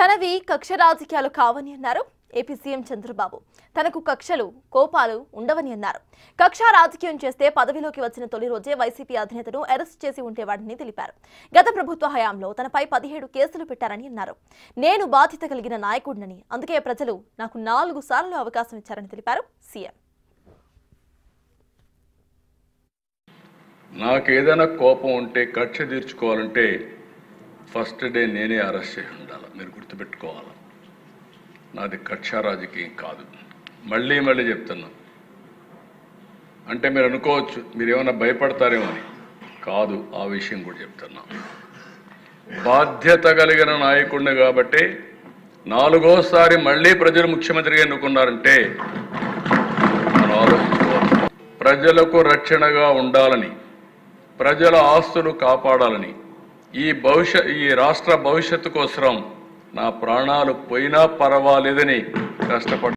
తనవి కక్ష రాజకీయాలు కావని అన్నారు ఏపీ సీఎం చంద్రబాబు. తనకు కక్షలు కోపాలు ఉండవని అన్నారు. కక్ష రాజకీయం చేస్తే పదవిలోకి వచ్చిన తొలి రోజే వైసీపీ అధినేతను అరెస్ట్ చేసి ఉండేవాడని తెలిపారు. గత ప్రభుత్వ హయాంలో తనపై 17 కేసులు పెట్టారని అన్నారు. నేను బాధ్యత కలిగిన నాయకుడినని, అందుకే ప్రజలు నాకు 4 సార్లు అవకాశం ఇచ్చారని తెలిపారు సీఎం. నాకు ఏదైనా కోపం ఉంటే కక్ష తీర్చుకోవాలంటే ఫస్ట్ డే నేనే అరెస్ట్ చేసి ఉండాలి. మీరు గుర్తుపెట్టుకోవాలి, నాది కక్ష రాజకీయం కాదు. మళ్ళీ చెప్తున్నా. అంటే మీరు అనుకోవచ్చు మీరు ఏమైనా భయపడతారేమో అని. కాదు, ఆ విషయం కూడా చెప్తున్నా. బాధ్యత కలిగిన నాయకుడిని కాబట్టి 4వసారి మళ్ళీ ప్రజలు ముఖ్యమంత్రిగా ఎన్నుకున్నారంటే మనం ఆలోచించుకోవాలి. ప్రజలకు రక్షణగా ఉండాలని, ప్రజల ఆస్తులు కాపాడాలని, ఈ రాష్ట్ర భవిష్యత్తు కోసం నా ప్రాణాలు పోయినా పర్వాలేదని కష్టపడ్డా.